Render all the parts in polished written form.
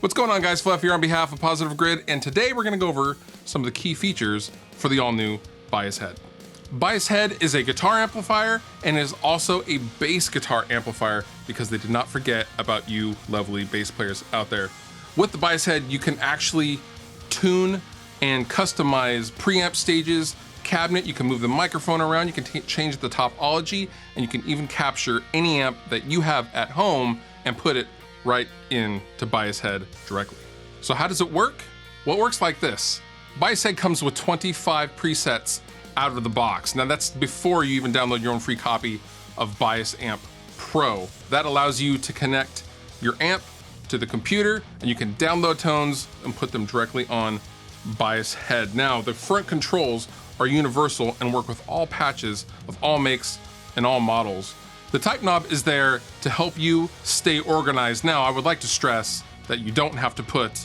What's going on, guys? Fluff here on behalf of Positive Grid, and today we're going to go over some of the key features for the all-new Bias Head. Bias Head is a guitar amplifier and is also a bass guitar amplifier because they did not forget about you lovely bass players out there. With the Bias Head, you can actually tune and customize preamp stages, cabinet, you can move the microphone around, you can change the topology, and you can even capture any amp that you have at home and put it right into Bias Head directly. So how does it work? Well, it works like this. Bias Head comes with 25 presets out of the box. Now that's before you even download your own free copy of Bias Amp Pro. That allows you to connect your amp to the computer and you can download tones and put them directly on Bias Head. Now the front controls are universal and work with all patches of all makes and all models. The type knob is there to help you stay organized. Now, I would like to stress that you don't have to put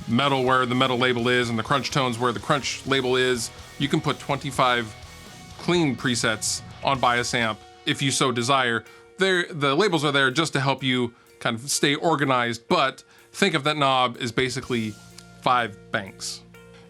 metal where the metal label is and the crunch tones where the crunch label is. You can put 25 clean presets on Bias Amp if you so desire. The labels are there just to help you kind of stay organized, but think of that knob as basically 5 banks.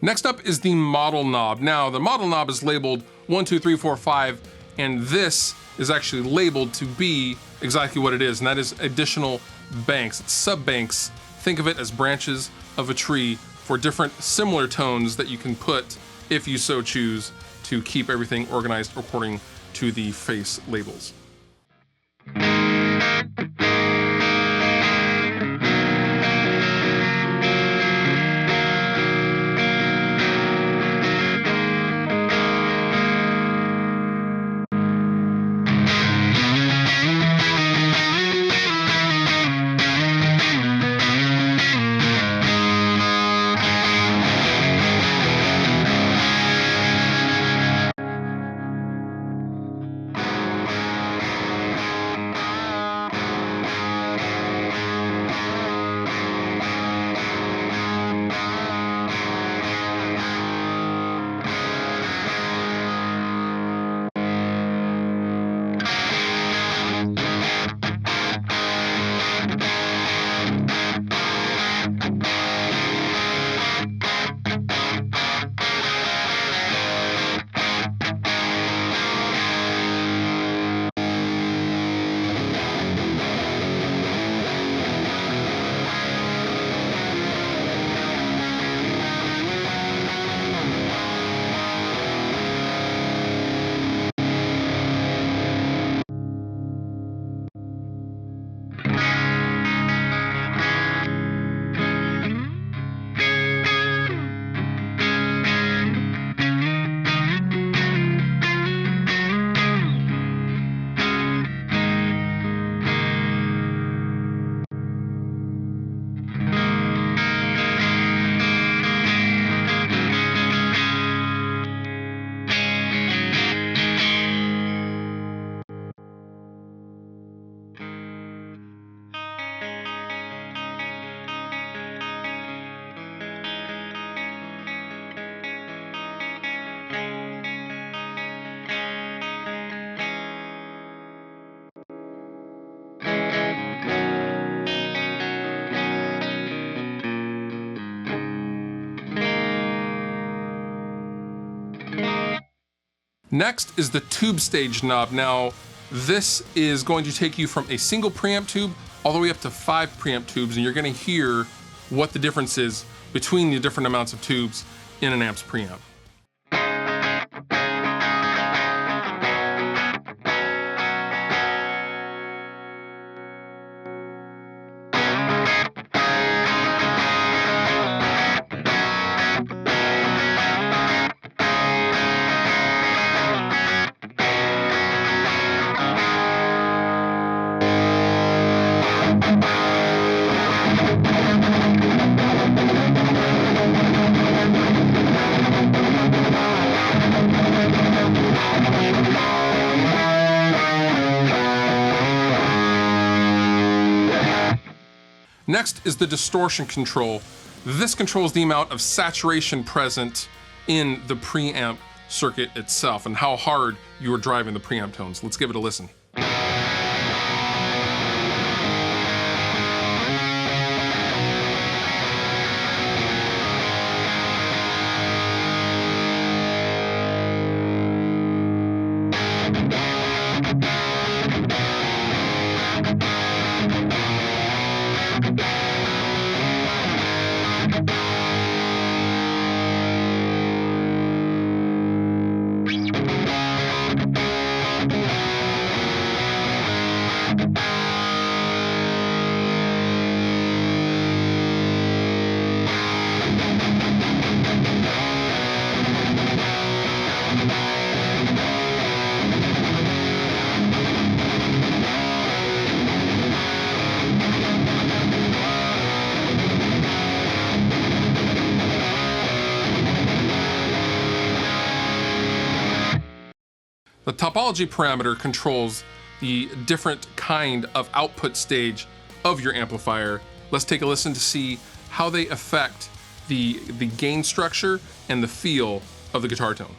Next up is the model knob. Now, the model knob is labeled 1, 2, 3, 4, 5, and this is actually labeled to be exactly what it is, and that is additional banks. It's sub-banks. Think of it as branches of a tree for different similar tones that you can put, if you so choose, to keep everything organized according to the face labels. Next is the tube stage knob. Now, this is going to take you from a single preamp tube all the way up to 5 preamp tubes, and you're gonna hear what the difference is between the different amounts of tubes in an amp's preamp. Next is the distortion control. This controls the amount of saturation present in the preamp circuit itself and how hard you are driving the preamp tones. Let's give it a listen. The topology parameter controls the different kind of output stage of your amplifier. Let's take a listen to see how they affect the gain structure and the feel of the guitar tone.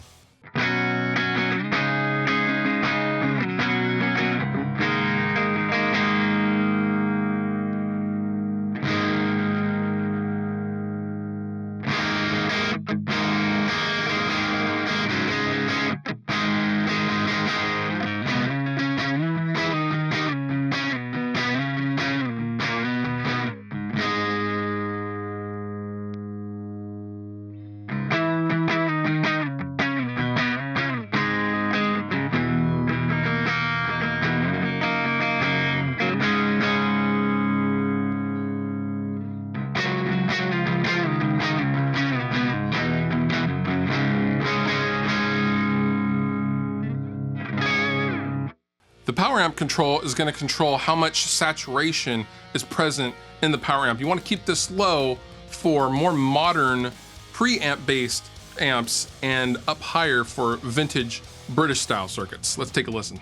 The power amp control is going to control how much saturation is present in the power amp. You want to keep this low for more modern preamp based amps and up higher for vintage British style circuits. Let's take a listen.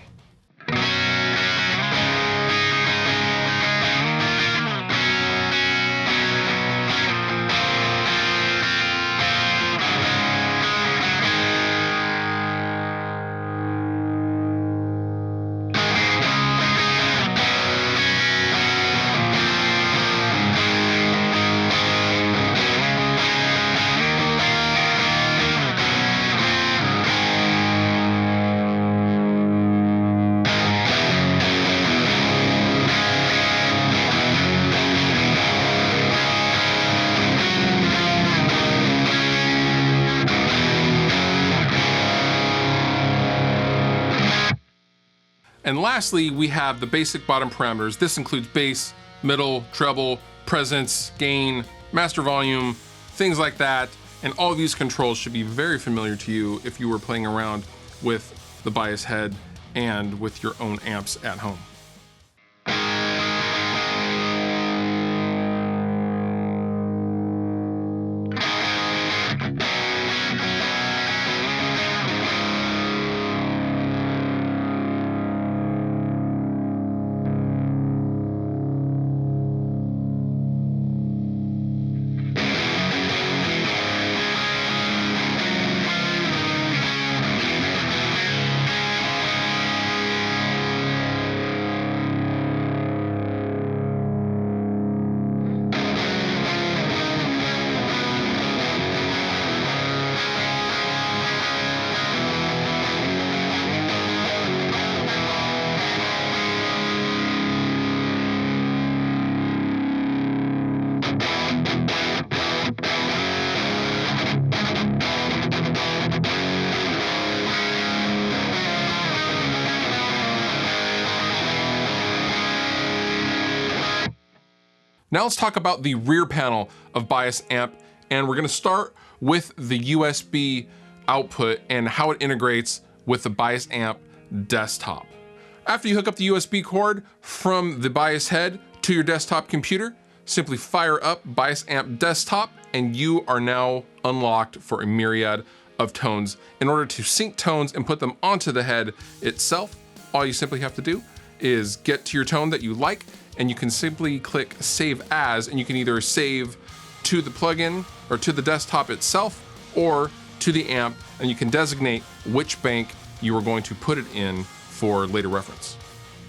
And lastly, we have the basic bottom parameters. This includes bass, middle, treble, presence, gain, master volume, things like that. And all of these controls should be very familiar to you if you were playing around with the bias head and with your own amps at home. Now let's talk about the rear panel of Bias Amp, and we're gonna start with the USB output and how it integrates with the Bias Amp desktop. After you hook up the USB cord from the Bias head to your desktop computer, simply fire up Bias Amp desktop and you are now unlocked for a myriad of tones. In order to sync tones and put them onto the head itself, all you simply have to do is get to your tone that you like, and you can simply click Save As, and you can either save to the plugin or to the desktop itself or to the amp, and you can designate which bank you are going to put it in for later reference.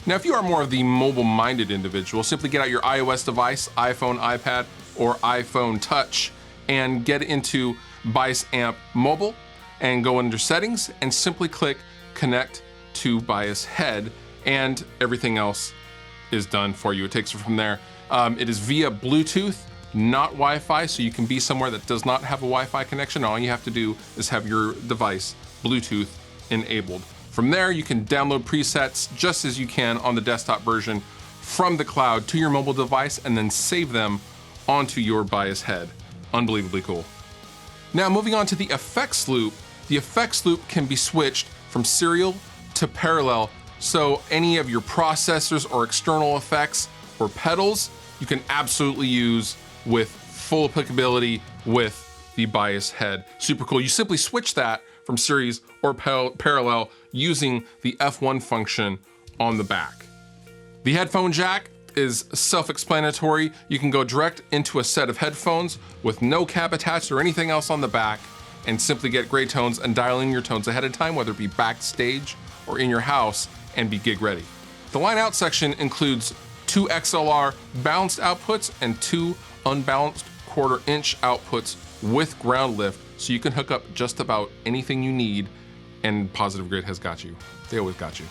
Now, if you are more of the mobile-minded individual, simply get out your iOS device, iPhone, iPad, or iPhone Touch, and get into Bias Amp Mobile, and go under Settings, and simply click Connect to Bias Head, and everything else is done for you. It takes it from there. It is via Bluetooth, not Wi-Fi, so you can be somewhere that does not have a Wi-Fi connection. All you have to do is have your device Bluetooth enabled. From there, you can download presets just as you can on the desktop version from the cloud to your mobile device and then save them onto your Bias head. Unbelievably cool. Now, moving on to the effects loop. The effects loop can be switched from serial to parallel. So any of your processors or external effects or pedals, you can absolutely use with full applicability with the Bias head. Super cool. You simply switch that from series or parallel using the F1 function on the back. The headphone jack is self-explanatory. You can go direct into a set of headphones with no cab attached or anything else on the back and simply get great tones and dial in your tones ahead of time, whether it be backstage or in your house, and be gig ready. The line out section includes 2 XLR balanced outputs and 2 unbalanced 1/4 inch outputs with ground lift, so you can hook up just about anything you need, and Positive Grid has got you. They always got you.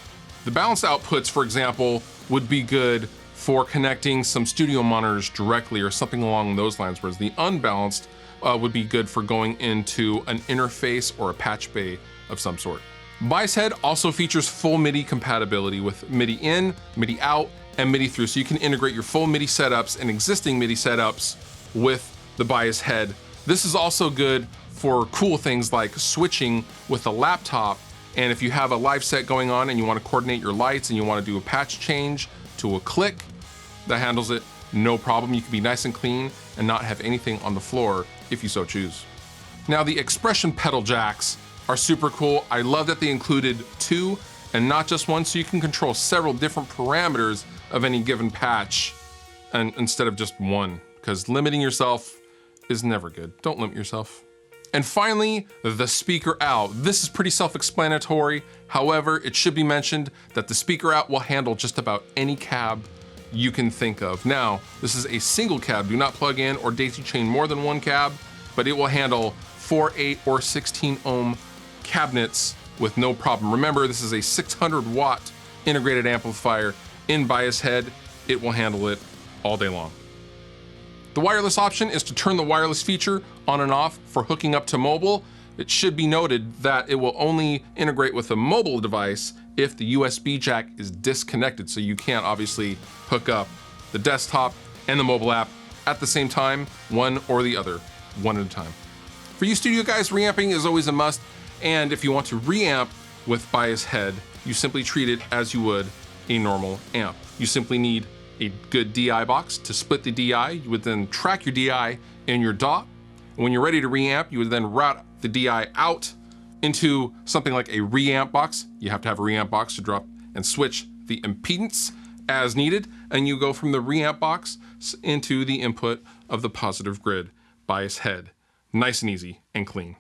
The balanced outputs, for example, would be good for connecting some studio monitors directly or something along those lines, whereas the unbalanced would be good for going into an interface or a patch bay of some sort. Bias head also features full MIDI compatibility with MIDI in, MIDI out, and MIDI through, so you can integrate your full MIDI setups and existing MIDI setups with the bias head. This is also good for cool things like switching with a laptop, and if you have a live set going on and you want to coordinate your lights and you want to do a patch change to a click, that handles it, no problem. You can be nice and clean and not have anything on the floor if you so choose. Now, the expression pedal jacks are super cool. I love that they included 2 and not just 1, so you can control several different parameters of any given patch and instead of just 1, because limiting yourself is never good. Don't limit yourself. And finally, the speaker out. This is pretty self-explanatory. However, it should be mentioned that the speaker out will handle just about any cab you can think of. Now, this is a single cab. Do not plug in or daisy chain more than 1 cab, but it will handle 4, 8, or 16 ohm cabinets with no problem. Remember, this is a 600 watt integrated amplifier in bias head. It will handle it all day long. The wireless option is to turn the wireless feature on and off for hooking up to mobile. It should be noted that it will only integrate with a mobile device if the USB jack is disconnected, so you can't obviously hook up the desktop and the mobile app at the same time, one or the other, one at a time. For you studio guys, reamping is always a must, and if you want to reamp with bias head, you simply treat it as you would a normal amp. You simply need a good DI box to split the DI. You would then track your DI in your DAW. And when you're ready to reamp, you would then route the DI out into something like a reamp box. You have to have a reamp box to drop and switch the impedance as needed. And you go from the reamp box into the input of the Positive Grid bias head. Nice and easy and clean.